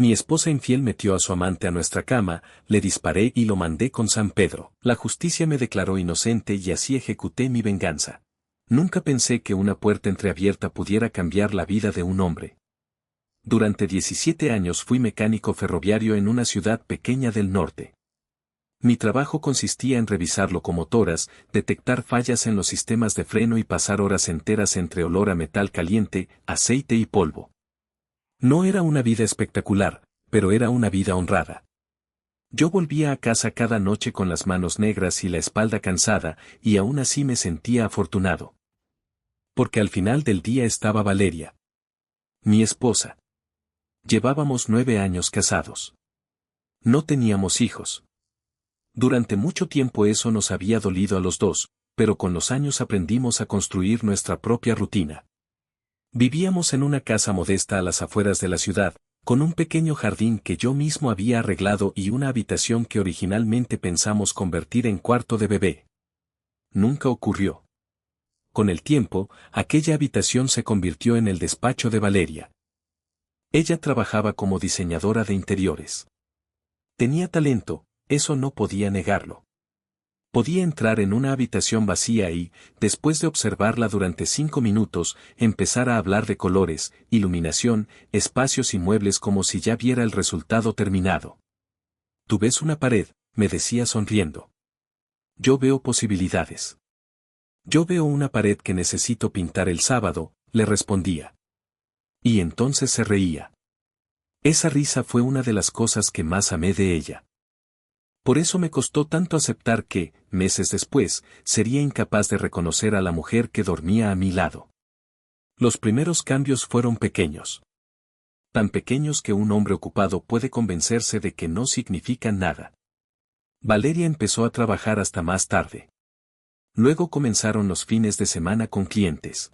Mi esposa infiel metió a su amante a nuestra cama, le disparé y lo mandé con San Pedro. La justicia me declaró inocente y así ejecuté mi venganza. Nunca pensé que una puerta entreabierta pudiera cambiar la vida de un hombre. Durante 17 años fui mecánico ferroviario en una ciudad pequeña del norte. Mi trabajo consistía en revisar locomotoras, detectar fallas en los sistemas de freno y pasar horas enteras entre olor a metal caliente, aceite y polvo. No era una vida espectacular, pero era una vida honrada. Yo volvía a casa cada noche con las manos negras y la espalda cansada, y aún así me sentía afortunado. Porque al final del día estaba Valeria, mi esposa. Llevábamos 9 años casados. No teníamos hijos. Durante mucho tiempo eso nos había dolido a los dos, pero con los años aprendimos a construir nuestra propia rutina. Vivíamos en una casa modesta a las afueras de la ciudad, con un pequeño jardín que yo mismo había arreglado y una habitación que originalmente pensamos convertir en cuarto de bebé. Nunca ocurrió. Con el tiempo, aquella habitación se convirtió en el despacho de Valeria. Ella trabajaba como diseñadora de interiores. Tenía talento, eso no podía negarlo. Podía entrar en una habitación vacía y, después de observarla durante 5 minutos, empezar a hablar de colores, iluminación, espacios y muebles como si ya viera el resultado terminado. ¿Tú ves una pared?, me decía sonriendo. Yo veo posibilidades. Yo veo una pared que necesito pintar el sábado, le respondía. Y entonces se reía. Esa risa fue una de las cosas que más amé de ella. Por eso me costó tanto aceptar que, meses después, sería incapaz de reconocer a la mujer que dormía a mi lado. Los primeros cambios fueron pequeños. Tan pequeños que un hombre ocupado puede convencerse de que no significan nada. Valeria empezó a trabajar hasta más tarde. Luego comenzaron los fines de semana con clientes.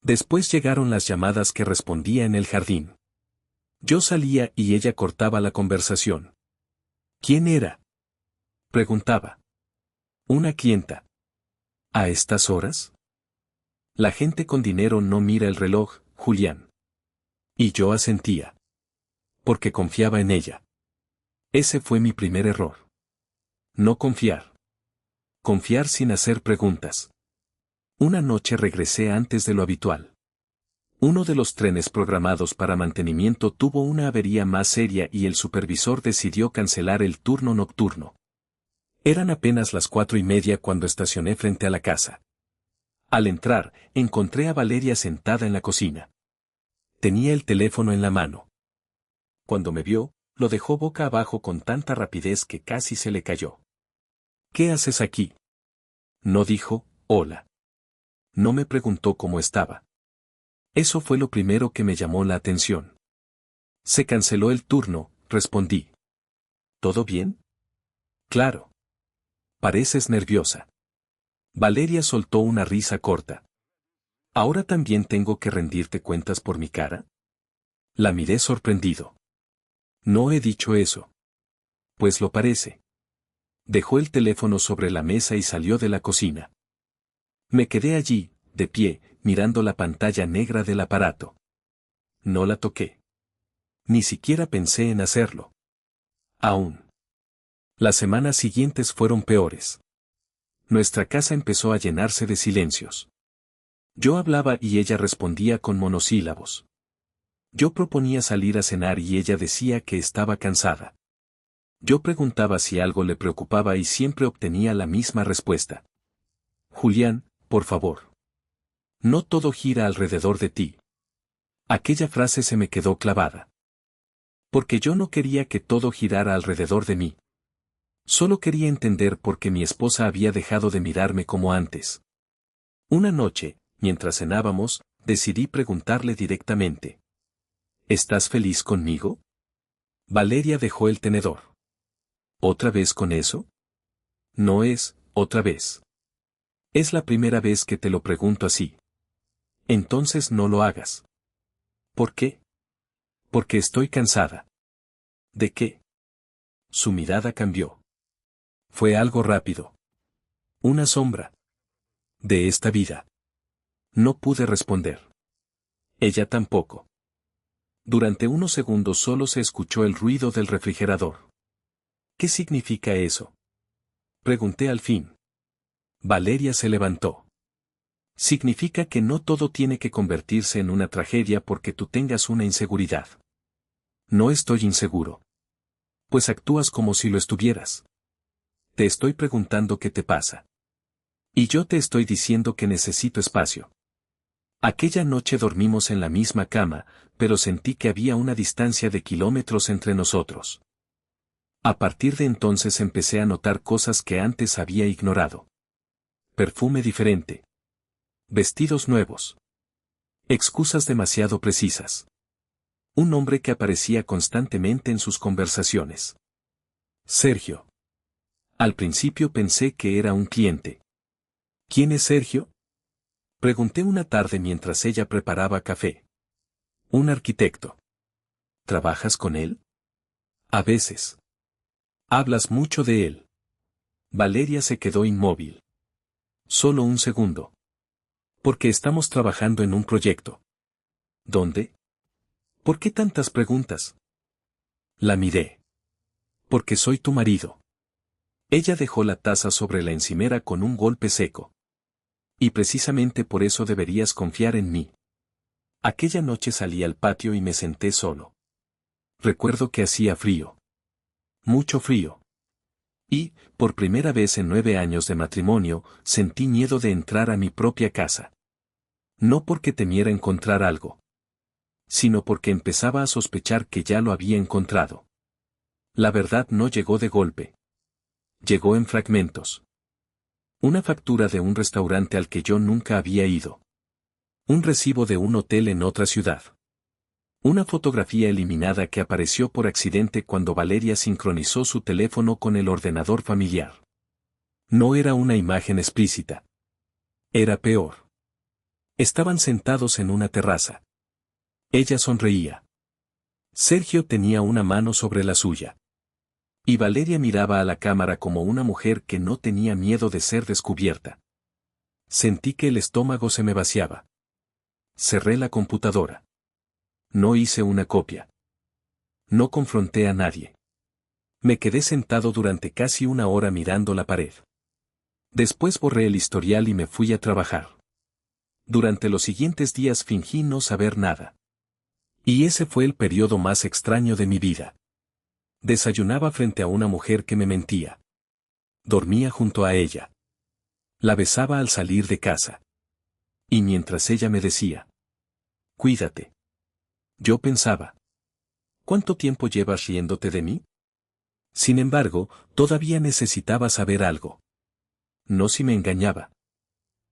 Después llegaron las llamadas que respondía en el jardín. Yo salía y ella cortaba la conversación. ¿Quién era?, preguntaba. Una clienta. ¿A estas horas? La gente con dinero no mira el reloj, Julián. Y yo asentía. Porque confiaba en ella. Ese fue mi primer error. No confiar. Confiar sin hacer preguntas. Una noche regresé antes de lo habitual. Uno de los trenes programados para mantenimiento tuvo una avería más seria y el supervisor decidió cancelar el turno nocturno. Eran apenas las 4:30 cuando estacioné frente a la casa. Al entrar, encontré a Valeria sentada en la cocina. Tenía el teléfono en la mano. Cuando me vio, lo dejó boca abajo con tanta rapidez que casi se le cayó. ¿Qué haces aquí? No dijo, hola. No me preguntó cómo estaba. Eso fue lo primero que me llamó la atención. Se canceló el turno, respondí. ¿Todo bien? Claro. Pareces nerviosa. Valeria soltó una risa corta. ¿Ahora también tengo que rendirte cuentas por mi cara? La miré sorprendido. No he dicho eso. Pues lo parece. Dejó el teléfono sobre la mesa y salió de la cocina. Me quedé allí, de pie, mirando la pantalla negra del aparato. No la toqué. Ni siquiera pensé en hacerlo. Aún. Las semanas siguientes fueron peores. Nuestra casa empezó a llenarse de silencios. Yo hablaba y ella respondía con monosílabos. Yo proponía salir a cenar y ella decía que estaba cansada. Yo preguntaba si algo le preocupaba y siempre obtenía la misma respuesta. Julián, por favor. No todo gira alrededor de ti. Aquella frase se me quedó clavada. Porque yo no quería que todo girara alrededor de mí. Solo quería entender por qué mi esposa había dejado de mirarme como antes. Una noche, mientras cenábamos, decidí preguntarle directamente. ¿Estás feliz conmigo? Valeria dejó el tenedor. ¿Otra vez con eso? No es, otra vez. Es la primera vez que te lo pregunto así. Entonces no lo hagas. ¿Por qué? Porque estoy cansada. ¿De qué? Su mirada cambió. Fue algo rápido. Una sombra. De esta vida. No pude responder. Ella tampoco. Durante unos segundos solo se escuchó el ruido del refrigerador. ¿Qué significa eso? Pregunté al fin. Valeria se levantó. Significa que no todo tiene que convertirse en una tragedia porque tú tengas una inseguridad. No estoy inseguro. Pues actúas como si lo estuvieras. Te estoy preguntando qué te pasa. Y yo te estoy diciendo que necesito espacio. Aquella noche dormimos en la misma cama, pero sentí que había una distancia de kilómetros entre nosotros. A partir de entonces empecé a notar cosas que antes había ignorado. Perfume diferente. Vestidos nuevos. Excusas demasiado precisas. Un hombre que aparecía constantemente en sus conversaciones. Sergio. Al principio pensé que era un cliente. ¿Quién es Sergio? Pregunté una tarde mientras ella preparaba café. Un arquitecto. ¿Trabajas con él? A veces. Hablas mucho de él. Valeria se quedó inmóvil. Solo un segundo. Porque estamos trabajando en un proyecto. ¿Dónde? ¿Por qué tantas preguntas? La miré. Porque soy tu marido. Ella dejó la taza sobre la encimera con un golpe seco. Y precisamente por eso deberías confiar en mí. Aquella noche salí al patio y me senté solo. Recuerdo que hacía frío. Mucho frío. Y, por primera vez en 9 años de matrimonio, sentí miedo de entrar a mi propia casa. No porque temiera encontrar algo, sino porque empezaba a sospechar que ya lo había encontrado. La verdad no llegó de golpe. Llegó en fragmentos. Una factura de un restaurante al que yo nunca había ido. Un recibo de un hotel en otra ciudad. Una fotografía eliminada que apareció por accidente cuando Valeria sincronizó su teléfono con el ordenador familiar. No era una imagen explícita. Era peor. Estaban sentados en una terraza. Ella sonreía. Sergio tenía una mano sobre la suya. Y Valeria miraba a la cámara como una mujer que no tenía miedo de ser descubierta. Sentí que el estómago se me vaciaba. Cerré la computadora. No hice una copia. No confronté a nadie. Me quedé sentado durante casi una hora mirando la pared. Después borré el historial y me fui a trabajar. Durante los siguientes días fingí no saber nada. Y ese fue el periodo más extraño de mi vida. Desayunaba frente a una mujer que me mentía. Dormía junto a ella. La besaba al salir de casa. Y mientras ella me decía, cuídate. Yo pensaba, ¿cuánto tiempo llevas riéndote de mí? Sin embargo, todavía necesitaba saber algo. No si me engañaba.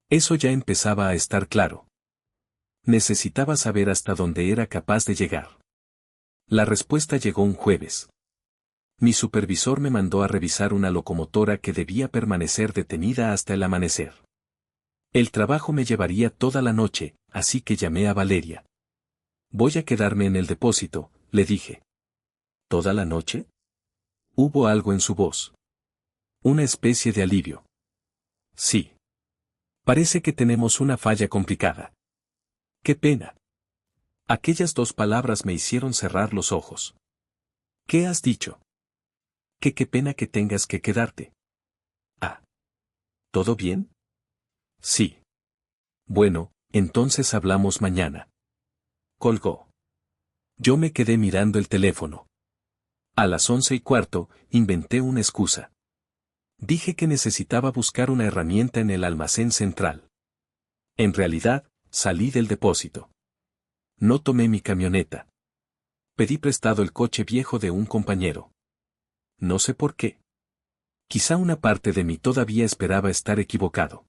Eso ya empezaba a estar claro. Necesitaba saber hasta dónde era capaz de llegar. La respuesta llegó un jueves. Mi supervisor me mandó a revisar una locomotora que debía permanecer detenida hasta el amanecer. El trabajo me llevaría toda la noche, así que llamé a Valeria. Voy a quedarme en el depósito, le dije. ¿Toda la noche? Hubo algo en su voz. Una especie de alivio. Sí. Parece que tenemos una falla complicada. ¡Qué pena! Aquellas 2 palabras me hicieron cerrar los ojos. ¿Qué has dicho? Que qué pena que tengas que quedarte. Ah. ¿Todo bien? Sí. Bueno, entonces hablamos mañana. Colgó. Yo me quedé mirando el teléfono. A las 11:15, inventé una excusa. Dije que necesitaba buscar una herramienta en el almacén central. En realidad, salí del depósito. No tomé mi camioneta. Pedí prestado el coche viejo de un compañero. No sé por qué. Quizá una parte de mí todavía esperaba estar equivocado.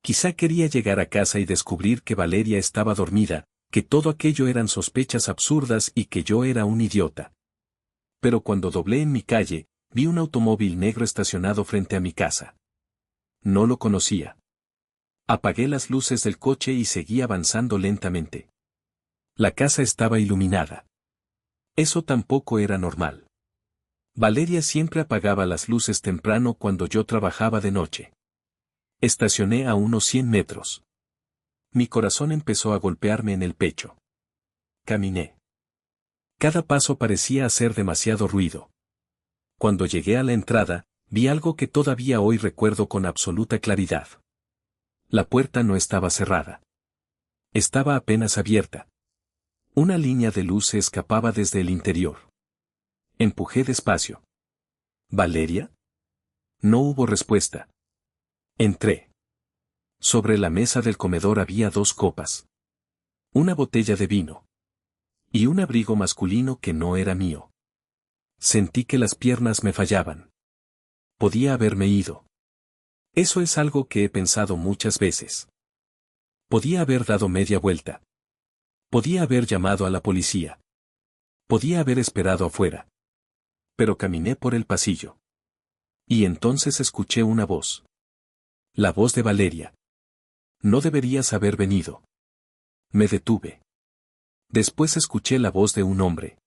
Quizá quería llegar a casa y descubrir que Valeria estaba dormida, que todo aquello eran sospechas absurdas y que yo era un idiota. Pero cuando doblé en mi calle, vi un automóvil negro estacionado frente a mi casa. No lo conocía. Apagué las luces del coche y seguí avanzando lentamente. La casa estaba iluminada. Eso tampoco era normal. Valeria siempre apagaba las luces temprano cuando yo trabajaba de noche. Estacioné a unos 100 metros. Mi corazón empezó a golpearme en el pecho. Caminé. Cada paso parecía hacer demasiado ruido. Cuando llegué a la entrada, vi algo que todavía hoy recuerdo con absoluta claridad. La puerta no estaba cerrada. Estaba apenas abierta. Una línea de luz se escapaba desde el interior. Empujé despacio. ¿Valeria? No hubo respuesta. Entré. Sobre la mesa del comedor había 2 copas. Una botella de vino. Y un abrigo masculino que no era mío. Sentí que las piernas me fallaban. Podía haberme ido. Eso es algo que he pensado muchas veces. Podía haber dado media vuelta. Podía haber llamado a la policía. Podía haber esperado afuera. Pero caminé por el pasillo. Y entonces escuché una voz. La voz de Valeria. No deberías haber venido. Me detuve. Después escuché la voz de un hombre.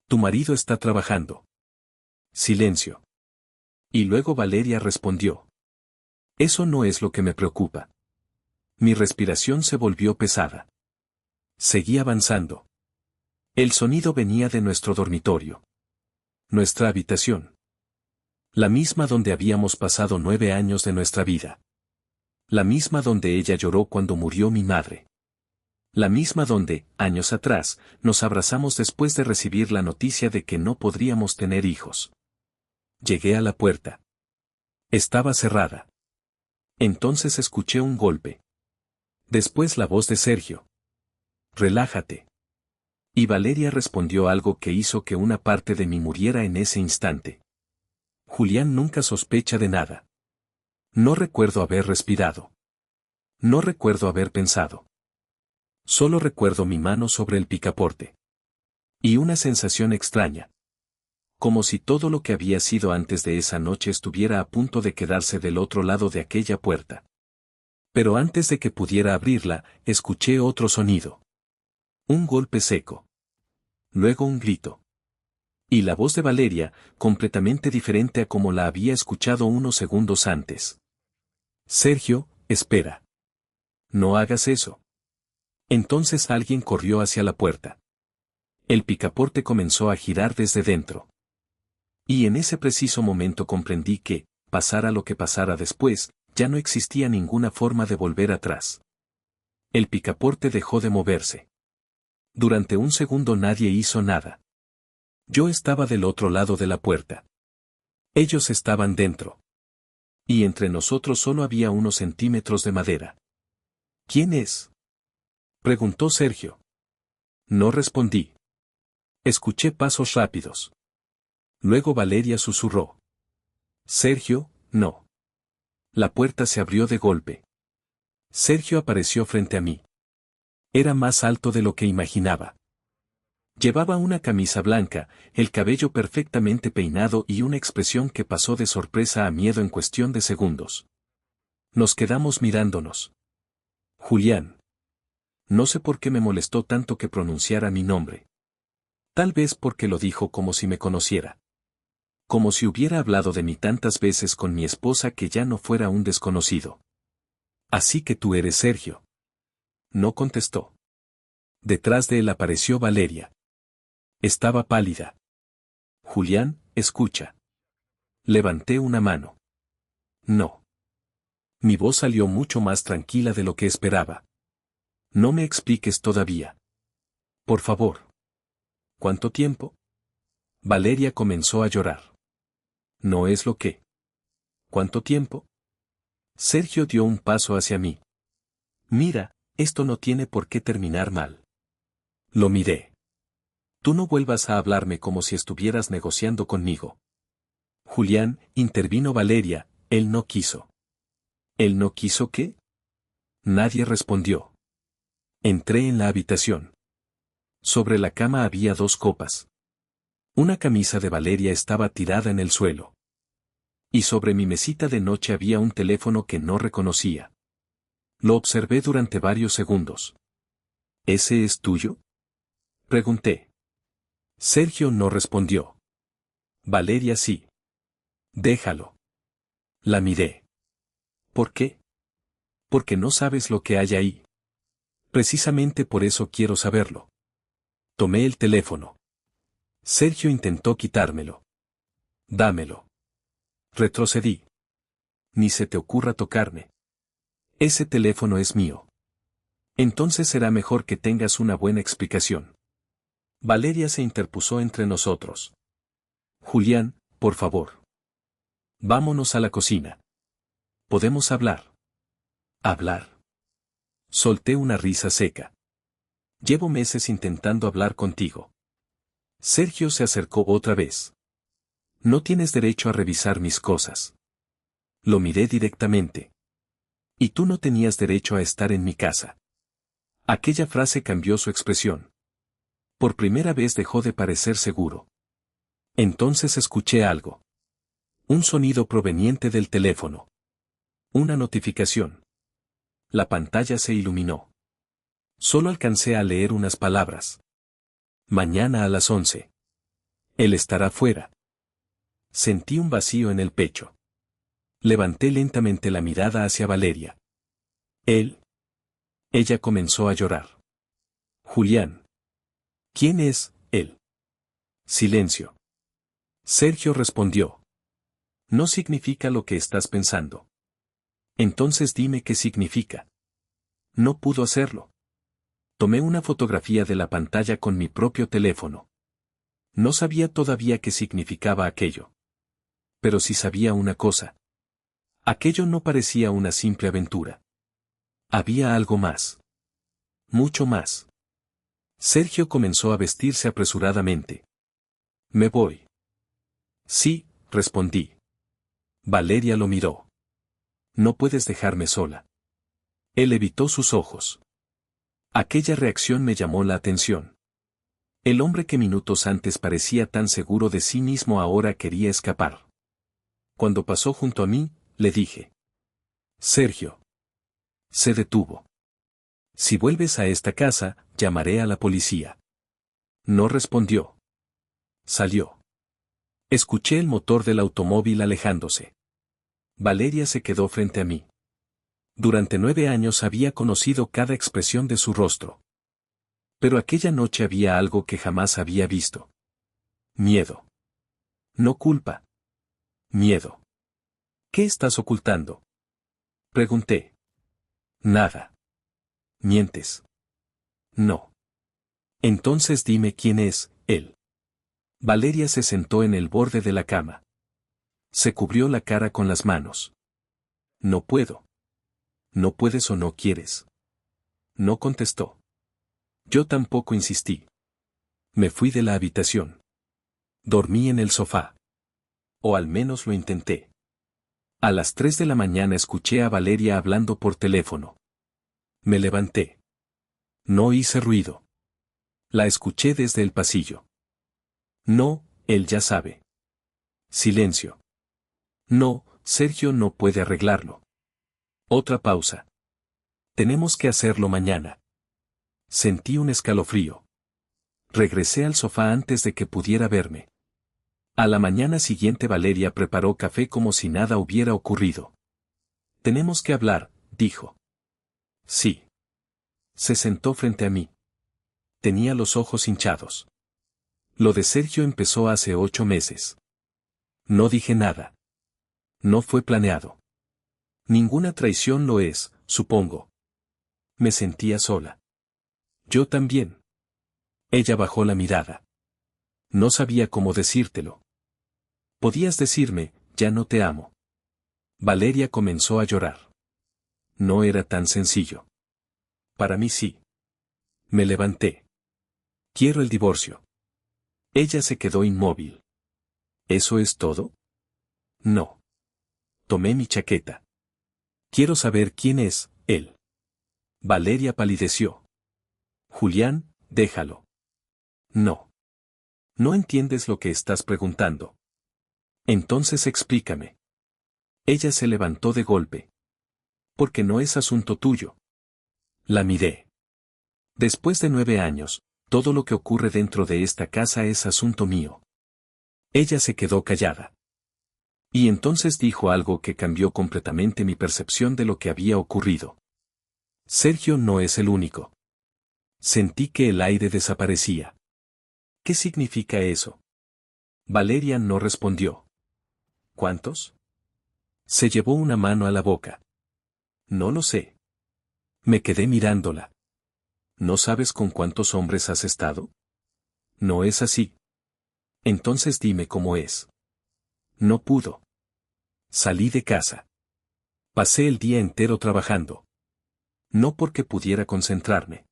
Tu marido está trabajando. Silencio. Y luego Valeria respondió. Eso no es lo que me preocupa. Mi respiración se volvió pesada. Seguí avanzando. El sonido venía de nuestro dormitorio. Nuestra habitación. La misma donde habíamos pasado 9 años de nuestra vida. La misma donde ella lloró cuando murió mi madre. La misma donde, años atrás, nos abrazamos después de recibir la noticia de que no podríamos tener hijos. Llegué a la puerta. Estaba cerrada. Entonces escuché un golpe. Después la voz de Sergio. Relájate. Y Valeria respondió algo que hizo que una parte de mí muriera en ese instante. Julián nunca sospecha de nada. No recuerdo haber respirado. No recuerdo haber pensado. Solo recuerdo mi mano sobre el picaporte. Y una sensación extraña. Como si todo lo que había sido antes de esa noche estuviera a punto de quedarse del otro lado de aquella puerta. Pero antes de que pudiera abrirla, escuché otro sonido. Un golpe seco. Luego un grito. Y la voz de Valeria, completamente diferente a como la había escuchado unos segundos antes. Sergio, espera. No hagas eso. Entonces alguien corrió hacia la puerta. El picaporte comenzó a girar desde dentro. Y en ese preciso momento comprendí que, pasara lo que pasara después, ya no existía ninguna forma de volver atrás. El picaporte dejó de moverse. Durante un segundo nadie hizo nada. Yo estaba del otro lado de la puerta. Ellos estaban dentro. Y entre nosotros solo había unos centímetros de madera. ¿Quién es? Preguntó Sergio. No respondí. Escuché pasos rápidos. Luego Valeria susurró. Sergio, no. La puerta se abrió de golpe. Sergio apareció frente a mí. Era más alto de lo que imaginaba. Llevaba una camisa blanca, el cabello perfectamente peinado y una expresión que pasó de sorpresa a miedo en cuestión de segundos. Nos quedamos mirándonos. Julián. No sé por qué me molestó tanto que pronunciara mi nombre. Tal vez porque lo dijo como si me conociera. Como si hubiera hablado de mí tantas veces con mi esposa que ya no fuera un desconocido. Así que tú eres Sergio. No contestó. Detrás de él apareció Valeria. Estaba pálida. Julián, escucha. Levanté una mano. No. Mi voz salió mucho más tranquila de lo que esperaba. No me expliques todavía. Por favor. ¿Cuánto tiempo? Valeria comenzó a llorar. No es lo que. ¿Cuánto tiempo? Sergio dio un paso hacia mí. Mira, esto no tiene por qué terminar mal. Lo miré. Tú no vuelvas a hablarme como si estuvieras negociando conmigo. Julián, intervino Valeria, él no quiso. ¿Él no quiso qué? Nadie respondió. Entré en la habitación. Sobre la cama había 2 copas. Una camisa de Valeria estaba tirada en el suelo. Y sobre mi mesita de noche había un teléfono que no reconocía. Lo observé durante varios segundos. ¿Ese es tuyo? Pregunté. Sergio no respondió. Valeria sí. Déjalo. La miré. ¿Por qué? Porque no sabes lo que hay ahí. Precisamente por eso quiero saberlo. Tomé el teléfono. Sergio intentó quitármelo. Dámelo. Retrocedí. Ni se te ocurra tocarme. Ese teléfono es mío. Entonces será mejor que tengas una buena explicación. Valeria se interpuso entre nosotros. Julián, por favor. Vámonos a la cocina. ¿Podemos hablar? ¿Hablar? Solté una risa seca. Llevo meses intentando hablar contigo. Sergio se acercó otra vez. No tienes derecho a revisar mis cosas. Lo miré directamente. Y tú no tenías derecho a estar en mi casa. Aquella frase cambió su expresión. Por primera vez dejó de parecer seguro. Entonces escuché algo. Un sonido proveniente del teléfono. Una notificación. La pantalla se iluminó. Solo alcancé a leer unas palabras. Mañana a las 11. Él estará fuera. Sentí un vacío en el pecho. Levanté lentamente la mirada hacia Valeria. Él. Ella comenzó a llorar. Julián. ¿Quién es él? Silencio. Sergio respondió. No significa lo que estás pensando. Entonces dime qué significa. No pudo hacerlo. Tomé una fotografía de la pantalla con mi propio teléfono. No sabía todavía qué significaba aquello. Pero sí sabía una cosa. Aquello no parecía una simple aventura. Había algo más. Mucho más. Sergio comenzó a vestirse apresuradamente. Me voy. Sí, respondí. Valeria lo miró. No puedes dejarme sola. Él evitó sus ojos. Aquella reacción me llamó la atención. El hombre que minutos antes parecía tan seguro de sí mismo ahora quería escapar. Cuando pasó junto a mí, le dije. Sergio. Se detuvo. Si vuelves a esta casa, llamaré a la policía. No respondió. Salió. Escuché el motor del automóvil alejándose. Valeria se quedó frente a mí. Durante 9 años había conocido cada expresión de su rostro. Pero aquella noche había algo que jamás había visto. Miedo. No culpa. Miedo. ¿Qué estás ocultando? Pregunté. Nada. Mientes. No. Entonces dime quién es él. Valeria se sentó en el borde de la cama. Se cubrió la cara con las manos. No puedo. No puedes o no quieres. No contestó. Yo tampoco insistí. Me fui de la habitación. Dormí en el sofá. O al menos lo intenté. A las 3 de la mañana escuché a Valeria hablando por teléfono. Me levanté. No hice ruido. La escuché desde el pasillo. No, él ya sabe. Silencio. No, Sergio no puede arreglarlo. Otra pausa. Tenemos que hacerlo mañana. Sentí un escalofrío. Regresé al sofá antes de que pudiera verme. A la mañana siguiente Valeria preparó café como si nada hubiera ocurrido. Tenemos que hablar, dijo. Sí. Se sentó frente a mí. Tenía los ojos hinchados. Lo de Sergio empezó hace 8 meses. No dije nada. No fue planeado. Ninguna traición lo es, supongo. Me sentía sola. Yo también. Ella bajó la mirada. No sabía cómo decírtelo. Podías decirme, ya no te amo. Valeria comenzó a llorar. No era tan sencillo. Para mí sí. Me levanté. Quiero el divorcio. Ella se quedó inmóvil. ¿Eso es todo? No. Tomé mi chaqueta. Quiero saber quién es él. Valeria palideció. Julián, déjalo. No. No entiendes lo que estás preguntando. Entonces explícame. Ella se levantó de golpe. Porque no es asunto tuyo. La miré. Después de 9 años, todo lo que ocurre dentro de esta casa es asunto mío. Ella se quedó callada. Y entonces dijo algo que cambió completamente mi percepción de lo que había ocurrido. Sergio no es el único. Sentí que el aire desaparecía. ¿Qué significa eso? Valeria no respondió. ¿Cuántos? Se llevó una mano a la boca. No lo sé. Me quedé mirándola. ¿No sabes con cuántos hombres has estado? No es así. Entonces dime cómo es. No pudo. Salí de casa. Pasé el día entero trabajando. No porque pudiera concentrarme.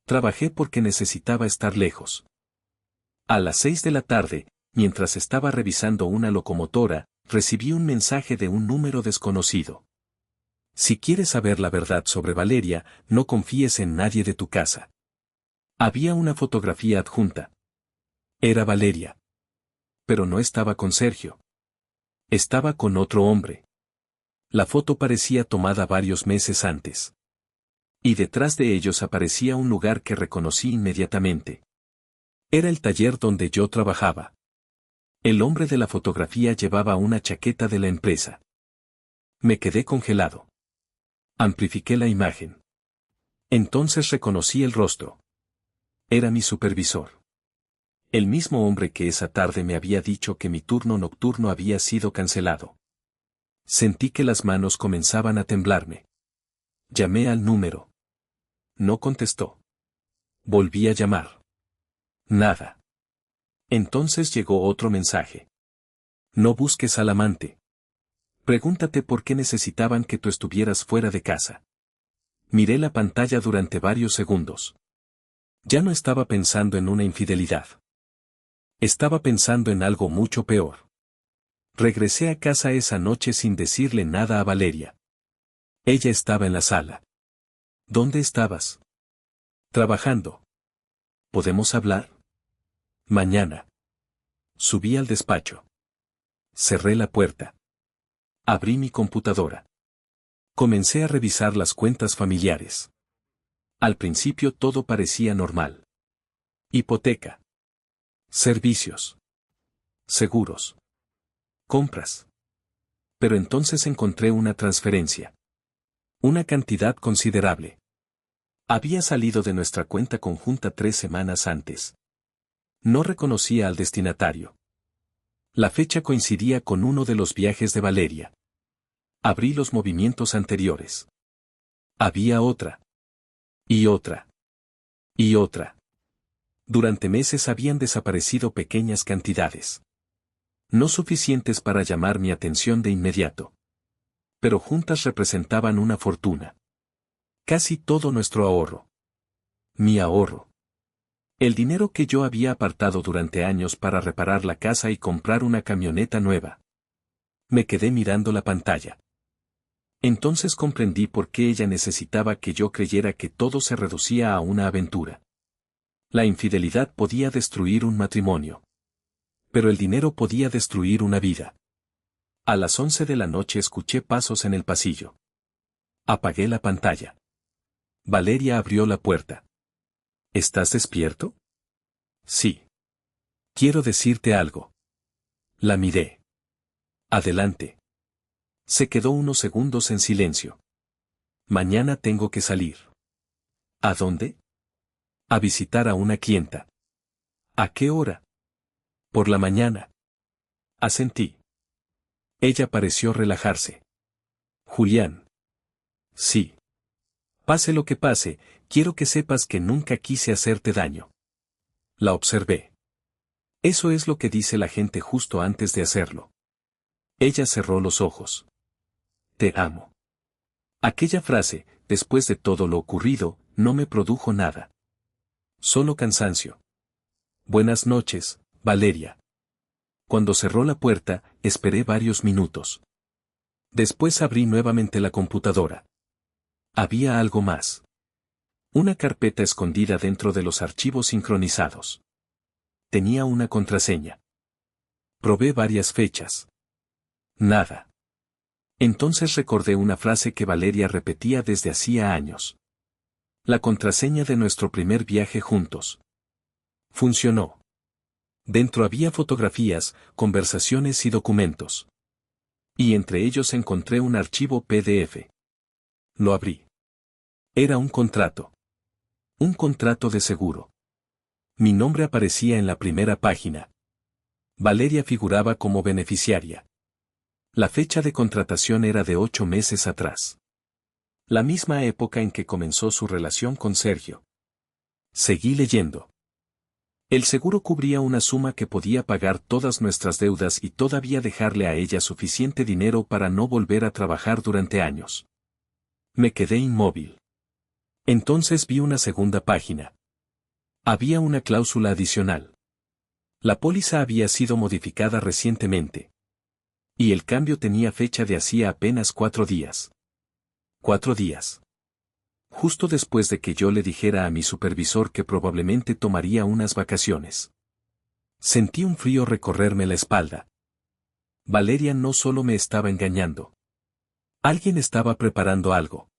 Trabajé porque necesitaba estar lejos. A las 6 de la tarde, mientras estaba revisando una locomotora, recibí un mensaje de un número desconocido. Si quieres saber la verdad sobre Valeria, no confíes en nadie de tu casa. Había una fotografía adjunta. Era Valeria. Pero no estaba con Sergio. Estaba con otro hombre. La foto parecía tomada varios meses antes. Y detrás de ellos aparecía un lugar que reconocí inmediatamente. Era el taller donde yo trabajaba. El hombre de la fotografía llevaba una chaqueta de la empresa. Me quedé congelado. Amplifiqué la imagen. Entonces reconocí el rostro. Era mi supervisor. El mismo hombre que esa tarde me había dicho que mi turno nocturno había sido cancelado. Sentí que las manos comenzaban a temblarme. Llamé al número. No contestó. Volví a llamar. Nada. Entonces llegó otro mensaje. No busques al amante. Pregúntate por qué necesitaban que tú estuvieras fuera de casa. Miré la pantalla durante varios segundos. Ya no estaba pensando en una infidelidad. Estaba pensando en algo mucho peor. Regresé a casa esa noche sin decirle nada a Valeria. Ella estaba en la sala. ¿Dónde estabas? Trabajando. ¿Podemos hablar? Mañana. Subí al despacho. Cerré la puerta. Abrí mi computadora. Comencé a revisar las cuentas familiares. Al principio todo parecía normal. Hipoteca. Servicios. Seguros. Compras. Pero entonces encontré una transferencia. Una cantidad considerable. Había salido de nuestra cuenta conjunta 3 semanas antes. No reconocía al destinatario. La fecha coincidía con uno de los viajes de Valeria. Abrí los movimientos anteriores. Había otra. Y otra. Y otra. Durante meses habían desaparecido pequeñas cantidades. No suficientes para llamar mi atención de inmediato. Pero juntas representaban una fortuna. Casi todo nuestro ahorro. Mi ahorro. El dinero que yo había apartado durante años para reparar la casa y comprar una camioneta nueva. Me quedé mirando la pantalla. Entonces comprendí por qué ella necesitaba que yo creyera que todo se reducía a una aventura. La infidelidad podía destruir un matrimonio. Pero el dinero podía destruir una vida. A las 11 de la noche escuché pasos en el pasillo. Apagué la pantalla. Valeria abrió la puerta. ¿Estás despierto? Sí. Quiero decirte algo. La miré. Adelante. Se quedó unos segundos en silencio. Mañana tengo que salir. ¿A dónde? A visitar a una clienta. ¿A qué hora? Por la mañana. Asentí. Ella pareció relajarse. Julián. Sí. Pase lo que pase, quiero que sepas que nunca quise hacerte daño. La observé. Eso es lo que dice la gente justo antes de hacerlo. Ella cerró los ojos. Te amo. Aquella frase, después de todo lo ocurrido, no me produjo nada. Solo cansancio. Buenas noches, Valeria. Cuando cerró la puerta, esperé varios minutos. Después abrí nuevamente la computadora. Había algo más. Una carpeta escondida dentro de los archivos sincronizados. Tenía una contraseña. Probé varias fechas. Nada. Entonces recordé una frase que Valeria repetía desde hacía años. La contraseña de nuestro primer viaje juntos. Funcionó. Dentro había fotografías, conversaciones y documentos. Y entre ellos encontré un archivo PDF. Lo abrí. Era un contrato. Un contrato de seguro. Mi nombre aparecía en la primera página. Valeria figuraba como beneficiaria. La fecha de contratación era de 8 meses atrás. La misma época en que comenzó su relación con Sergio. Seguí leyendo. El seguro cubría una suma que podía pagar todas nuestras deudas y todavía dejarle a ella suficiente dinero para no volver a trabajar durante años. Me quedé inmóvil. Entonces vi una segunda página. Había una cláusula adicional. La póliza había sido modificada recientemente. Y el cambio tenía fecha de hacía apenas 4 días. 4 días. Justo después de que yo le dijera a mi supervisor que probablemente tomaría unas vacaciones. Sentí un frío recorrerme la espalda. Valeria no solo me estaba engañando. Alguien estaba preparando algo.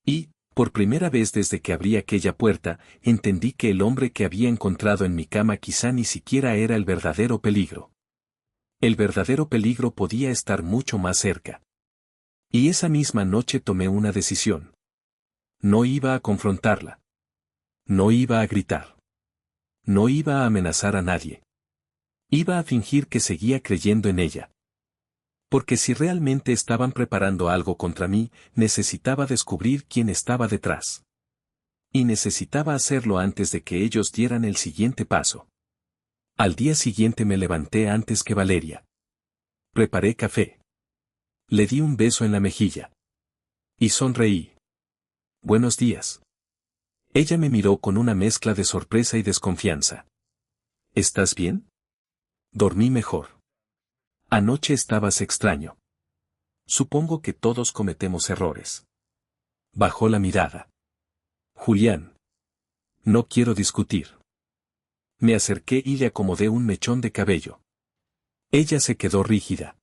Y, por primera vez desde que abrí aquella puerta, entendí que el hombre que había encontrado en mi cama quizá ni siquiera era el verdadero peligro. El verdadero peligro podía estar mucho más cerca. Y esa misma noche tomé una decisión. No iba a confrontarla. No iba a gritar. No iba a amenazar a nadie. Iba a fingir que seguía creyendo en ella. Porque si realmente estaban preparando algo contra mí, necesitaba descubrir quién estaba detrás. Y necesitaba hacerlo antes de que ellos dieran el siguiente paso. Al día siguiente me levanté antes que Valeria. Preparé café. Le di un beso en la mejilla. Y sonreí. Buenos días. Ella me miró con una mezcla de sorpresa y desconfianza. ¿Estás bien? Dormí mejor. Anoche estabas extraño. Supongo que todos cometemos errores. Bajó la mirada. Julián. No quiero discutir. Me acerqué y le acomodé un mechón de cabello. Ella se quedó rígida.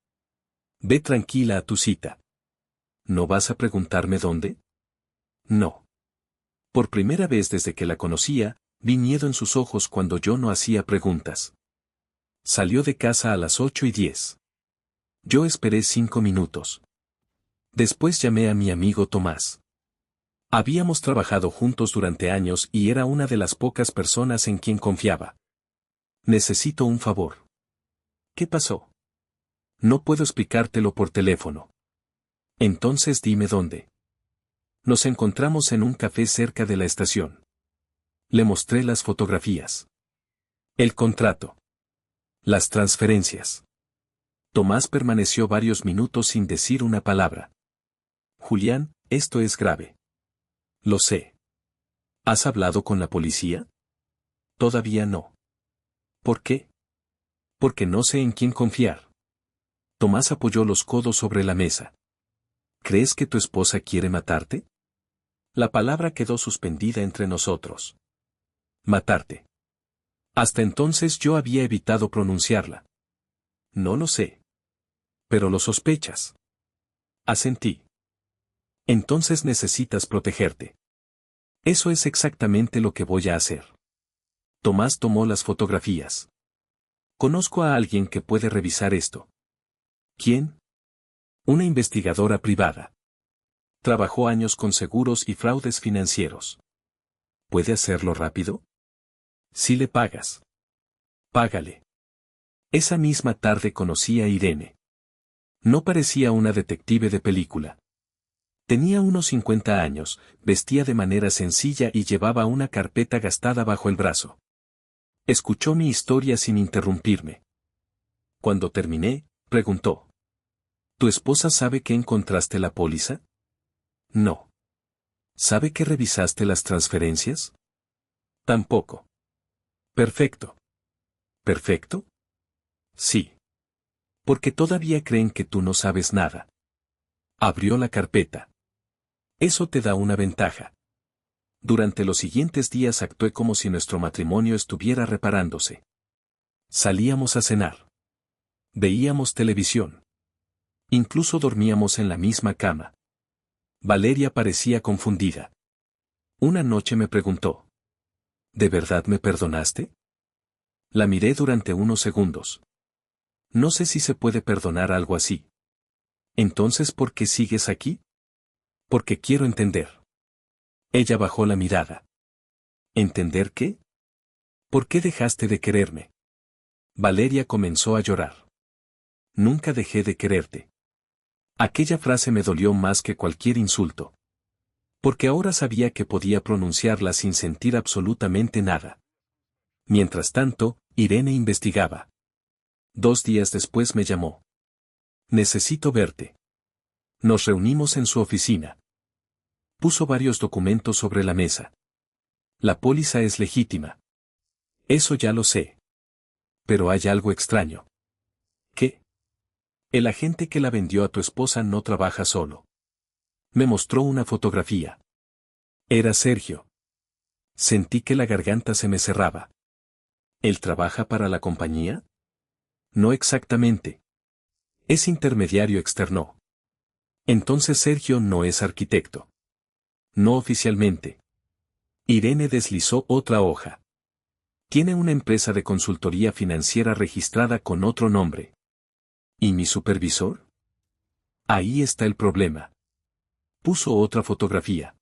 Ve tranquila a tu cita. ¿No vas a preguntarme dónde? No. Por primera vez desde que la conocía, vi miedo en sus ojos cuando yo no hacía preguntas. Salió de casa a las 8:10. Yo esperé 5 minutos. Después llamé a mi amigo Tomás. Habíamos trabajado juntos durante años y era una de las pocas personas en quien confiaba. Necesito un favor. ¿Qué pasó? No puedo explicártelo por teléfono. Entonces dime dónde. Nos encontramos en un café cerca de la estación. Le mostré las fotografías. El contrato. Las transferencias. Tomás permaneció varios minutos sin decir una palabra. Julián, esto es grave. Lo sé. ¿Has hablado con la policía? Todavía no. ¿Por qué? Porque no sé en quién confiar. Tomás apoyó los codos sobre la mesa. ¿Crees que tu esposa quiere matarte? La palabra quedó suspendida entre nosotros. Matarte. Hasta entonces yo había evitado pronunciarla. No lo sé. Pero lo sospechas. Asentí. Entonces necesitas protegerte. Eso es exactamente lo que voy a hacer. Tomás tomó las fotografías. Conozco a alguien que puede revisar esto. ¿Quién? Una investigadora privada. Trabajó años con seguros y fraudes financieros. ¿Puede hacerlo rápido? Si le pagas. Págale. Esa misma tarde conocí a Irene. No parecía una detective de película. Tenía unos 50 años, vestía de manera sencilla y llevaba una carpeta gastada bajo el brazo. Escuchó mi historia sin interrumpirme. Cuando terminé, preguntó. ¿Tu esposa sabe que encontraste la póliza? No. ¿Sabe que revisaste las transferencias? Tampoco. Perfecto. ¿Perfecto? Sí. Porque todavía creen que tú no sabes nada. Abrió la carpeta. Eso te da una ventaja. Durante los siguientes días actué como si nuestro matrimonio estuviera reparándose. Salíamos a cenar. Veíamos televisión. Incluso dormíamos en la misma cama. Valeria parecía confundida. Una noche me preguntó. ¿De verdad me perdonaste? La miré durante unos segundos. No sé si se puede perdonar algo así. Entonces, ¿por qué sigues aquí? Porque quiero entender. Ella bajó la mirada. ¿Entender qué? ¿Por qué dejaste de quererme? Valeria comenzó a llorar. Nunca dejé de quererte. Aquella frase me dolió más que cualquier insulto. Porque ahora sabía que podía pronunciarla sin sentir absolutamente nada. Mientras tanto, Irene investigaba. 2 días después me llamó. Necesito verte. Nos reunimos en su oficina. Puso varios documentos sobre la mesa. La póliza es legítima. Eso ya lo sé. Pero hay algo extraño. ¿Qué? El agente que la vendió a tu esposa no trabaja solo. Me mostró una fotografía. Era Sergio. Sentí que la garganta se me cerraba. ¿Él trabaja para la compañía? No exactamente. Es intermediario externo. Entonces Sergio no es arquitecto. No oficialmente. Irene deslizó otra hoja. Tiene una empresa de consultoría financiera registrada con otro nombre. ¿Y mi supervisor? Ahí está el problema. Puso otra fotografía.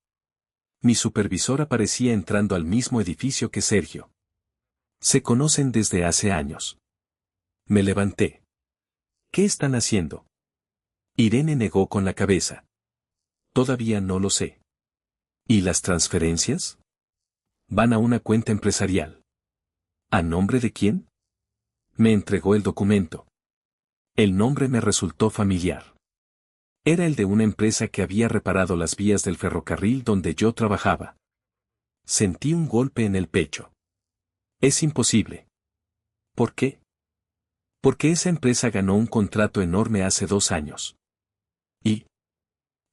Mi supervisor aparecía entrando al mismo edificio que Sergio. Se conocen desde hace años. Me levanté. ¿Qué están haciendo? Irene negó con la cabeza. Todavía no lo sé. ¿Y las transferencias? Van a una cuenta empresarial. ¿A nombre de quién? Me entregó el documento. El nombre me resultó familiar. Era el de una empresa que había reparado las vías del ferrocarril donde yo trabajaba. Sentí un golpe en el pecho. Es imposible. ¿Por qué? Porque esa empresa ganó un contrato enorme hace 2 años. Y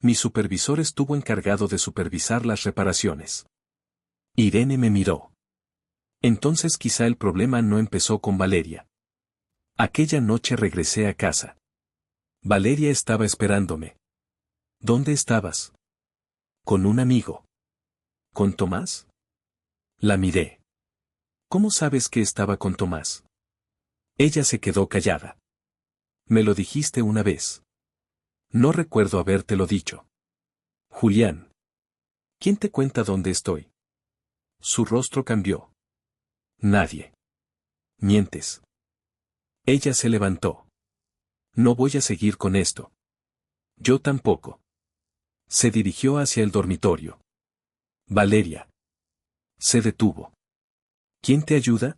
mi supervisor estuvo encargado de supervisar las reparaciones. Irene me miró. Entonces quizá el problema no empezó con Valeria. Aquella noche regresé a casa. Valeria estaba esperándome. ¿Dónde estabas? Con un amigo. ¿Con Tomás? La miré. ¿Cómo sabes que estaba con Tomás? Ella se quedó callada. Me lo dijiste una vez. No recuerdo habértelo dicho. Julián. ¿Quién te cuenta dónde estoy? Su rostro cambió. Nadie. Mientes. Ella se levantó. No voy a seguir con esto. Yo tampoco. Se dirigió hacia el dormitorio. Valeria. Se detuvo. ¿Quién te ayuda?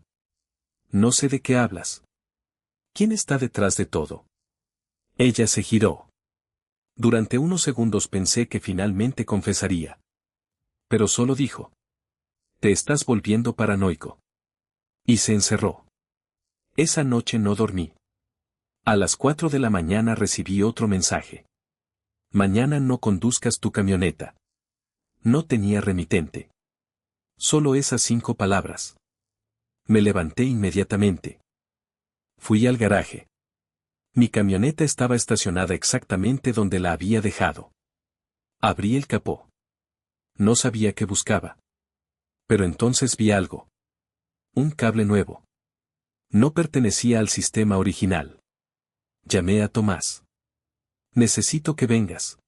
No sé de qué hablas. ¿Quién está detrás de todo? Ella se giró. Durante unos segundos pensé que finalmente confesaría. Pero solo dijo. Te estás volviendo paranoico. Y se encerró. Esa noche no dormí. A las 4 de la mañana recibí otro mensaje. Mañana no conduzcas tu camioneta. No tenía remitente. Solo esas 5 palabras. Me levanté inmediatamente. Fui al garaje. Mi camioneta estaba estacionada exactamente donde la había dejado. Abrí el capó. No sabía qué buscaba. Pero entonces vi algo. Un cable nuevo. No pertenecía al sistema original. Llamé a Tomás. Necesito que vengas.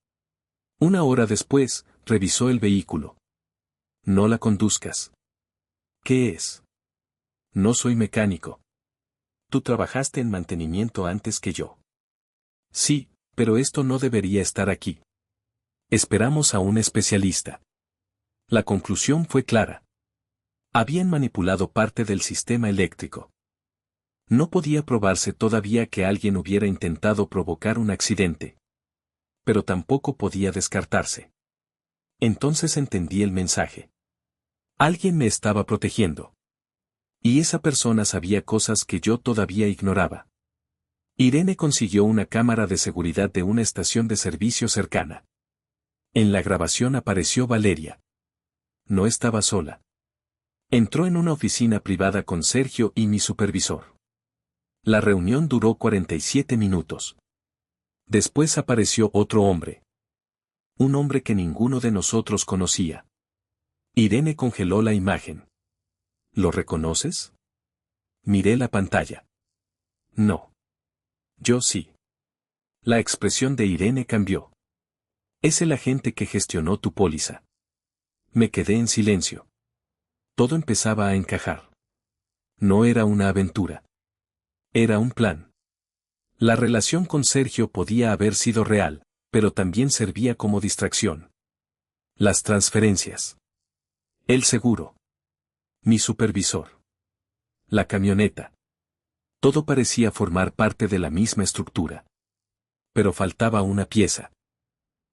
1 hora después, revisó el vehículo. No la conduzcas. ¿Qué es? No soy mecánico. Tú trabajaste en mantenimiento antes que yo. Sí, pero esto no debería estar aquí. Esperamos a un especialista. La conclusión fue clara. Habían manipulado parte del sistema eléctrico. No podía probarse todavía que alguien hubiera intentado provocar un accidente. Pero tampoco podía descartarse. Entonces entendí el mensaje. Alguien me estaba protegiendo. Y esa persona sabía cosas que yo todavía ignoraba. Irene consiguió una cámara de seguridad de una estación de servicio cercana. En la grabación apareció Valeria. No estaba sola. Entró en una oficina privada con Sergio y mi supervisor. La reunión duró 47 minutos. Después apareció otro hombre. Un hombre que ninguno de nosotros conocía. Irene congeló la imagen. ¿Lo reconoces? Miré la pantalla. No. Yo sí. La expresión de Irene cambió. Es el agente que gestionó tu póliza. Me quedé en silencio. Todo empezaba a encajar. No era una aventura. Era un plan. La relación con Sergio podía haber sido real, pero también servía como distracción. Las transferencias. El seguro. Mi supervisor. La camioneta. Todo parecía formar parte de la misma estructura. Pero faltaba una pieza.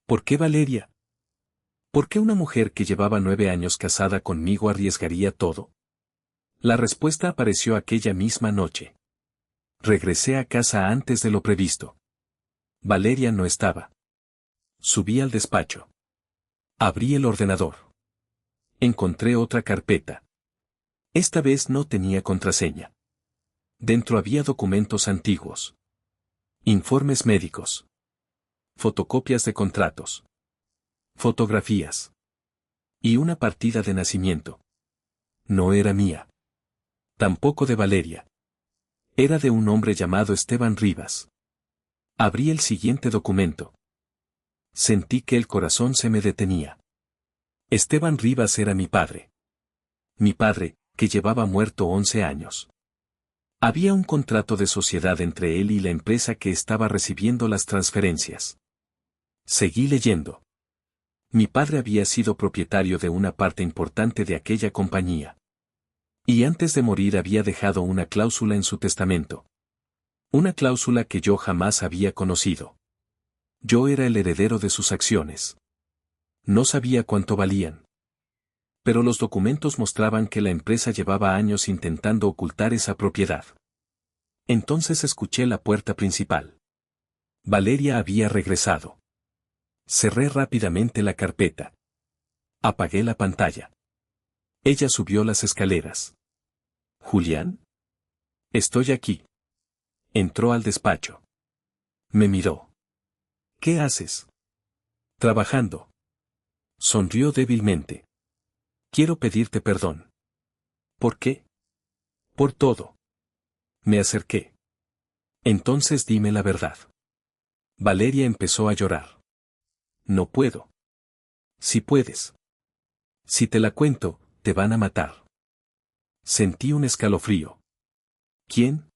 ¿Por qué Valeria? ¿Por qué una mujer que llevaba 9 años casada conmigo arriesgaría todo? La respuesta apareció aquella misma noche. Regresé a casa antes de lo previsto. Valeria no estaba. Subí al despacho. Abrí el ordenador. Encontré otra carpeta. Esta vez no tenía contraseña. Dentro había documentos antiguos. Informes médicos. Fotocopias de contratos. Fotografías. Y una partida de nacimiento. No era mía. Tampoco de Valeria. Era de un hombre llamado Esteban Rivas. Abrí el siguiente documento. Sentí que el corazón se me detenía. Esteban Rivas era mi padre. Mi padre, que llevaba muerto 11 años. Había un contrato de sociedad entre él y la empresa que estaba recibiendo las transferencias. Seguí leyendo. Mi padre había sido propietario de una parte importante de aquella compañía. Y antes de morir había dejado una cláusula en su testamento. Una cláusula que yo jamás había conocido. Yo era el heredero de sus acciones. No sabía cuánto valían. Pero los documentos mostraban que la empresa llevaba años intentando ocultar esa propiedad. Entonces escuché la puerta principal. Valeria había regresado. Cerré rápidamente la carpeta. Apagué la pantalla. Ella subió las escaleras. ¿Julián? Estoy aquí. Entró al despacho. Me miró. ¿Qué haces? Trabajando. Sonrió débilmente. Quiero pedirte perdón. ¿Por qué? Por todo. Me acerqué. Entonces dime la verdad. Valeria empezó a llorar. No puedo. Si puedes. Si te la cuento, te van a matar. Sentí un escalofrío. ¿Quién?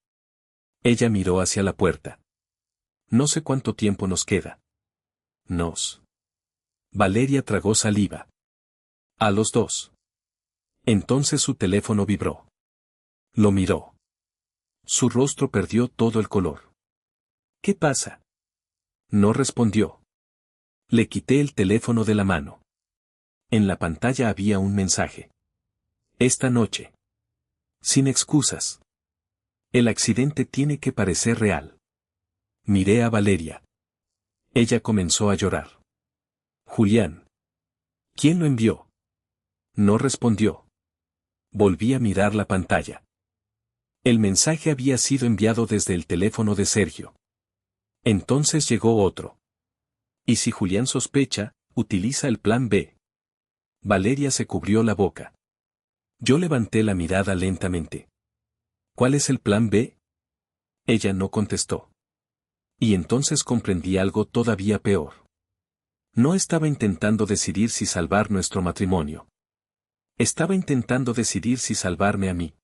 Ella miró hacia la puerta. No sé cuánto tiempo nos queda. Nos. Valeria tragó saliva. A los dos. Entonces su teléfono vibró. Lo miró. Su rostro perdió todo el color. ¿Qué pasa? No respondió. Le quité el teléfono de la mano. En la pantalla había un mensaje. Esta noche. Sin excusas. El accidente tiene que parecer real. Miré a Valeria. Ella comenzó a llorar. Julián. ¿Quién lo envió? No respondió. Volví a mirar la pantalla. El mensaje había sido enviado desde el teléfono de Sergio. Entonces llegó otro. Y si Julián sospecha, utiliza el plan B. Valeria se cubrió la boca. Yo levanté la mirada lentamente. ¿Cuál es el plan B? Ella no contestó. Y entonces comprendí algo todavía peor. No estaba intentando decidir si salvar nuestro matrimonio. Estaba intentando decidir si salvarme a mí.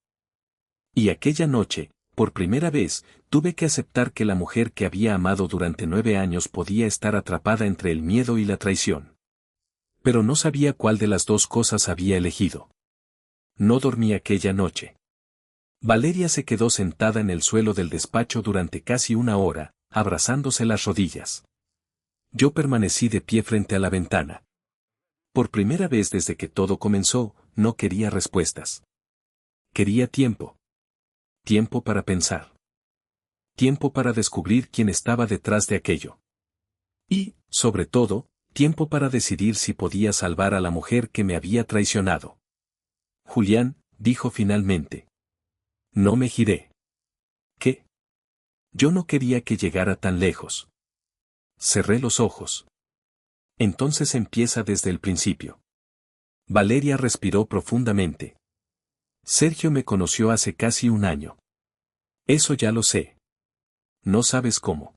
Y aquella noche, por primera vez, tuve que aceptar que la mujer que había amado durante 9 años podía estar atrapada entre el miedo y la traición. Pero no sabía cuál de las dos cosas había elegido. No dormí aquella noche. Valeria se quedó sentada en el suelo del despacho durante casi 1 hora, abrazándose las rodillas. Yo permanecí de pie frente a la ventana. Por primera vez desde que todo comenzó, no quería respuestas. Quería tiempo. Tiempo para pensar. Tiempo para descubrir quién estaba detrás de aquello. Y, sobre todo, tiempo para decidir si podía salvar a la mujer que me había traicionado. Julián, dijo finalmente. No me giré. ¿Qué? Yo no quería que llegara tan lejos. Cerré los ojos. Entonces empieza desde el principio. Valeria respiró profundamente. Sergio me conoció hace casi 1 año. Eso ya lo sé. No sabes cómo.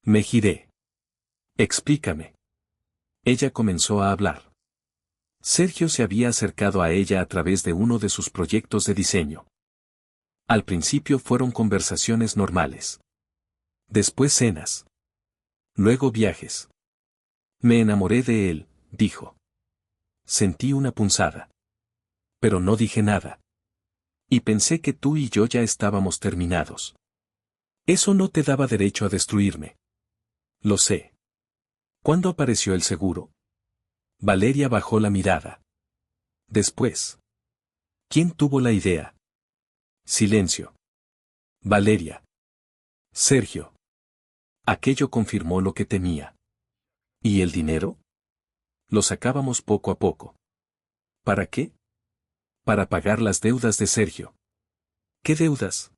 Me giré. Explícame. Ella comenzó a hablar. Sergio se había acercado a ella a través de uno de sus proyectos de diseño. Al principio fueron conversaciones normales. Después cenas. Luego viajes. Me enamoré de él, dijo. Sentí una punzada. Pero no dije nada. Y pensé que tú y yo ya estábamos terminados. Eso no te daba derecho a destruirme. Lo sé. ¿Cuándo apareció el seguro? Valeria bajó la mirada. Después. ¿Quién tuvo la idea? Silencio. Valeria. Sergio. Aquello confirmó lo que temía. ¿Y el dinero? Lo sacábamos poco a poco. ¿Para qué? Para pagar las deudas de Sergio. ¿Qué deudas?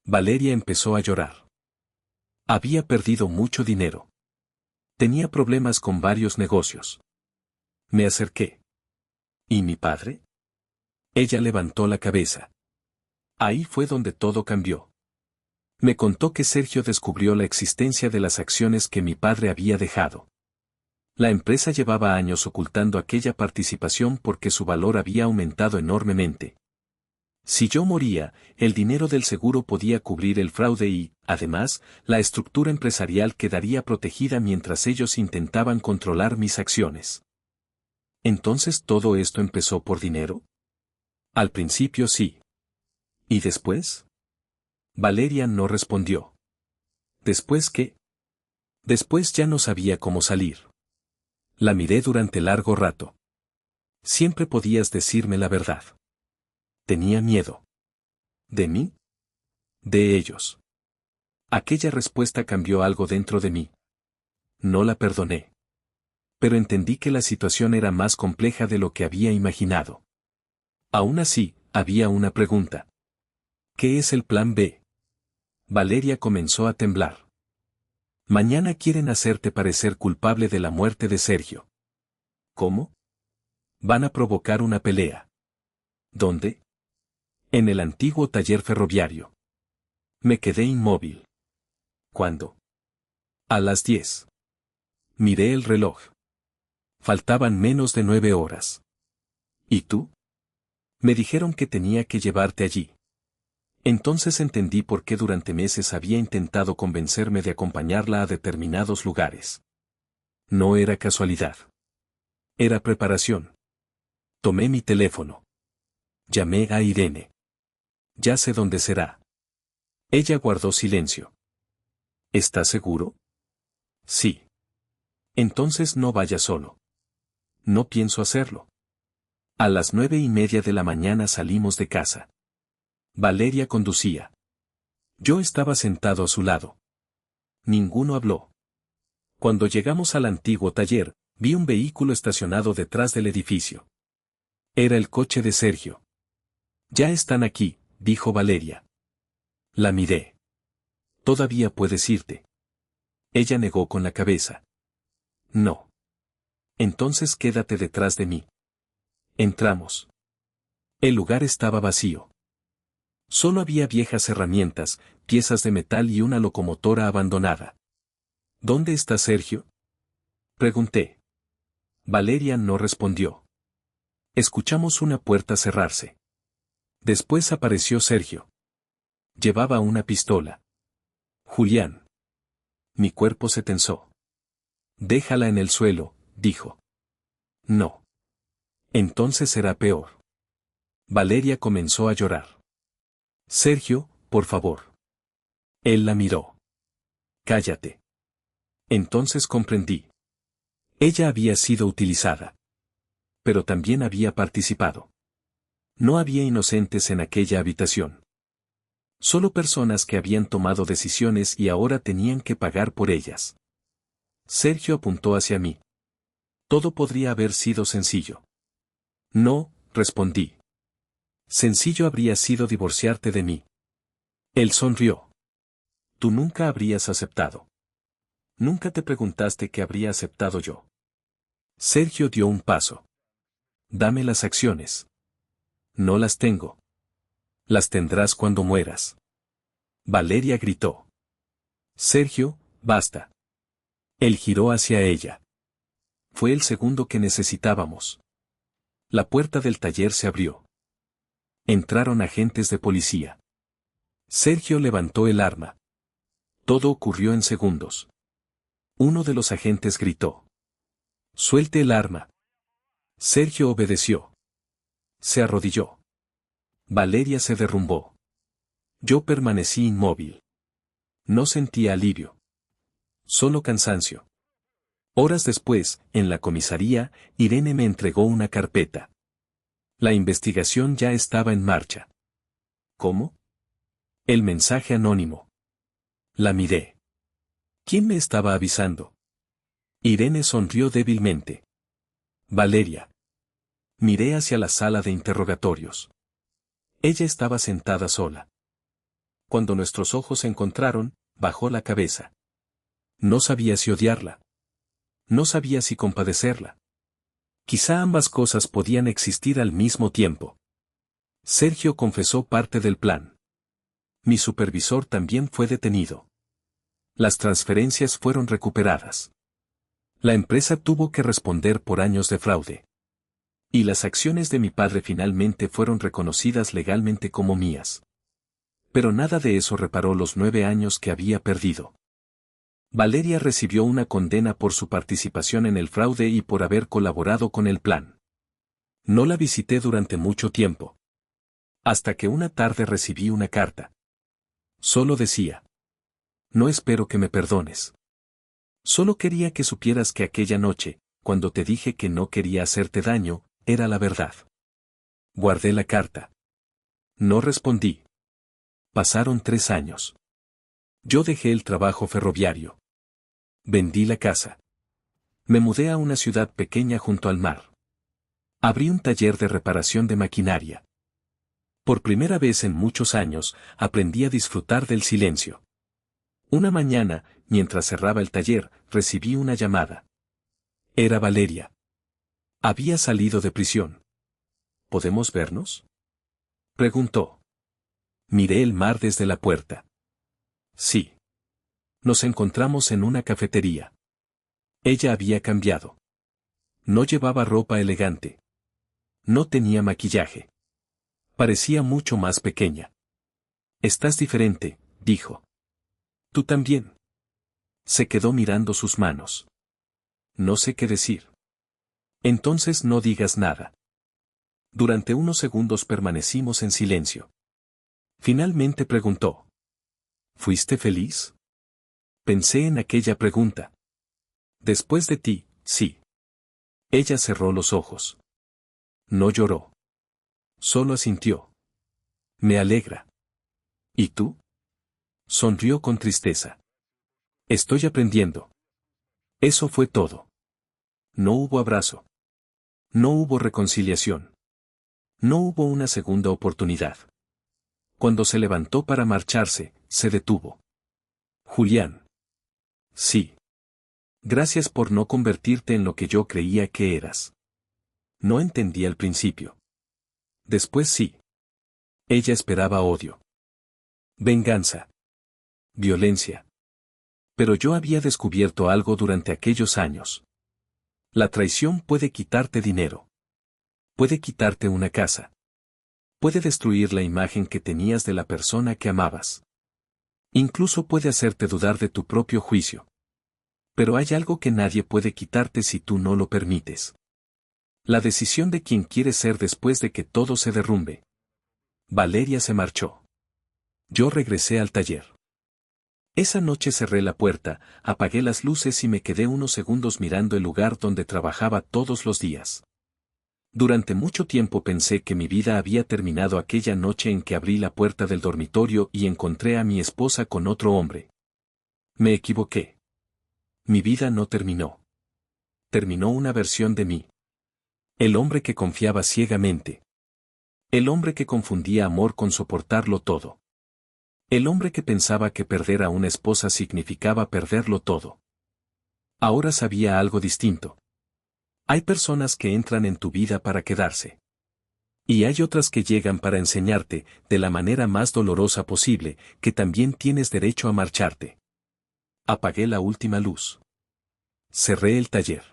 Valeria empezó a llorar. Había perdido mucho dinero. Tenía problemas con varios negocios. Me acerqué. ¿Y mi padre? Ella levantó la cabeza. Ahí fue donde todo cambió. Me contó que Sergio descubrió la existencia de las acciones que mi padre había dejado. La empresa llevaba años ocultando aquella participación porque su valor había aumentado enormemente. Si yo moría, el dinero del seguro podía cubrir el fraude y, además, la estructura empresarial quedaría protegida mientras ellos intentaban controlar mis acciones. ¿Entonces todo esto empezó por dinero? Al principio sí. ¿Y después? Valeria no respondió. ¿Después qué? Después ya no sabía cómo salir. La miré durante largo rato. Siempre podías decirme la verdad. Tenía miedo. ¿De mí? De ellos. Aquella respuesta cambió algo dentro de mí. No la perdoné. Pero entendí que la situación era más compleja de lo que había imaginado. Aún así, había una pregunta. ¿Qué es el plan B? Valeria comenzó a temblar. Mañana quieren hacerte parecer culpable de la muerte de Sergio. ¿Cómo? Van a provocar una pelea. ¿Dónde? En el antiguo taller ferroviario. Me quedé inmóvil. ¿Cuándo? A las 10. Miré el reloj. Faltaban menos de 9 horas. ¿Y tú? Me dijeron que tenía que llevarte allí. Entonces entendí por qué durante meses había intentado convencerme de acompañarla a determinados lugares. No era casualidad. Era preparación. Tomé mi teléfono. Llamé a Irene. Ya sé dónde será. Ella guardó silencio. ¿Estás seguro? Sí. Entonces no vayas solo. No pienso hacerlo. A las 9:30 de la mañana salimos de casa. Valeria conducía. Yo estaba sentado a su lado. Ninguno habló. Cuando llegamos al antiguo taller, vi un vehículo estacionado detrás del edificio. Era el coche de Sergio. Ya están aquí, dijo Valeria. La miré. Todavía puedes irte. Ella negó con la cabeza. No. Entonces quédate detrás de mí. Entramos. El lugar estaba vacío. Solo había viejas herramientas, piezas de metal y una locomotora abandonada. ¿Dónde está Sergio? Pregunté. Valeria no respondió. Escuchamos una puerta cerrarse. Después apareció Sergio. Llevaba una pistola. Julián. Mi cuerpo se tensó. Déjala en el suelo, dijo. No. Entonces será peor. Valeria comenzó a llorar. Sergio, por favor. Él la miró. Cállate. Entonces comprendí. Ella había sido utilizada. Pero también había participado. No había inocentes en aquella habitación. Solo personas que habían tomado decisiones y ahora tenían que pagar por ellas. Sergio apuntó hacia mí. Todo podría haber sido sencillo. No, respondí. Sencillo habría sido divorciarte de mí. Él sonrió. Tú nunca habrías aceptado. Nunca te preguntaste qué habría aceptado yo. Sergio dio un paso. Dame las acciones. No las tengo. Las tendrás cuando mueras. Valeria gritó. Sergio, basta. Él giró hacia ella. Fue el segundo que necesitábamos. La puerta del taller se abrió. Entraron agentes de policía. Sergio levantó el arma. Todo ocurrió en segundos. Uno de los agentes gritó: «Suelte el arma». Sergio obedeció. Se arrodilló. Valeria se derrumbó. Yo permanecí inmóvil. No sentía alivio. Solo cansancio. Horas después, en la comisaría, Irene me entregó una carpeta. La investigación ya estaba en marcha. ¿Cómo? El mensaje anónimo. La miré. ¿Quién me estaba avisando? Irene sonrió débilmente. Valeria. Miré hacia la sala de interrogatorios. Ella estaba sentada sola. Cuando nuestros ojos se encontraron, bajó la cabeza. No sabía si odiarla. No sabía si compadecerla. Quizá ambas cosas podían existir al mismo tiempo. Sergio confesó parte del plan. Mi supervisor también fue detenido. Las transferencias fueron recuperadas. La empresa tuvo que responder por años de fraude. Y las acciones de mi padre finalmente fueron reconocidas legalmente como mías. Pero nada de eso reparó los 9 años que había perdido. Valeria recibió una condena por su participación en el fraude y por haber colaborado con el plan. No la visité durante mucho tiempo. Hasta que una tarde recibí una carta. Solo decía: «No espero que me perdones. Solo quería que supieras que aquella noche, cuando te dije que no quería hacerte daño, era la verdad». Guardé la carta. No respondí. Pasaron 3 años. Yo dejé el trabajo ferroviario. Vendí la casa. Me mudé a una ciudad pequeña junto al mar. Abrí un taller de reparación de maquinaria. Por primera vez en muchos años, aprendí a disfrutar del silencio. Una mañana, mientras cerraba el taller, recibí una llamada. Era Valeria. Había salido de prisión. ¿Podemos vernos?, preguntó. Miré el mar desde la puerta. Sí. Nos encontramos en una cafetería. Ella había cambiado. No llevaba ropa elegante. No tenía maquillaje. Parecía mucho más pequeña. «Estás diferente», dijo. «Tú también». Se quedó mirando sus manos. No sé qué decir. «Entonces no digas nada». Durante unos segundos permanecimos en silencio. Finalmente preguntó: «¿Fuiste feliz?». Pensé en aquella pregunta. «Después de ti, sí». Ella cerró los ojos. No lloró. Solo asintió. «Me alegra». «¿Y tú?». Sonrió con tristeza. «Estoy aprendiendo». Eso fue todo. No hubo abrazo. No hubo reconciliación. No hubo una segunda oportunidad. Cuando se levantó para marcharse, se detuvo. «Julián». «Sí. Gracias por no convertirte en lo que yo creía que eras». No entendí al principio. Después sí. Ella esperaba odio. Venganza. Violencia. Pero yo había descubierto algo durante aquellos años. La traición puede quitarte dinero. Puede quitarte una casa. Puede destruir la imagen que tenías de la persona que amabas. Incluso puede hacerte dudar de tu propio juicio. Pero hay algo que nadie puede quitarte si tú no lo permites. La decisión de quién quieres ser después de que todo se derrumbe. Valeria se marchó. Yo regresé al taller. Esa noche cerré la puerta, apagué las luces y me quedé unos segundos mirando el lugar donde trabajaba todos los días. Durante mucho tiempo pensé que mi vida había terminado aquella noche en que abrí la puerta del dormitorio y encontré a mi esposa con otro hombre. Me equivoqué. Mi vida no terminó. Terminó una versión de mí. El hombre que confiaba ciegamente. El hombre que confundía amor con soportarlo todo. El hombre que pensaba que perder a una esposa significaba perderlo todo. Ahora sabía algo distinto. Hay personas que entran en tu vida para quedarse. Y hay otras que llegan para enseñarte, de la manera más dolorosa posible, que también tienes derecho a marcharte. Apagué la última luz. Cerré el taller.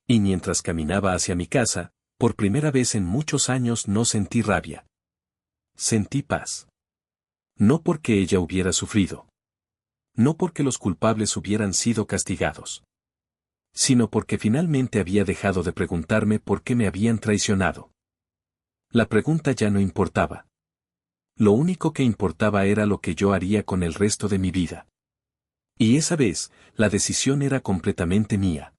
Y mientras caminaba hacia mi casa, por primera vez en muchos años no sentí rabia. Sentí paz. No porque ella hubiera sufrido. No porque los culpables hubieran sido castigados. Sino porque finalmente había dejado de preguntarme por qué me habían traicionado. La pregunta ya no importaba. Lo único que importaba era lo que yo haría con el resto de mi vida. Y esa vez, la decisión era completamente mía.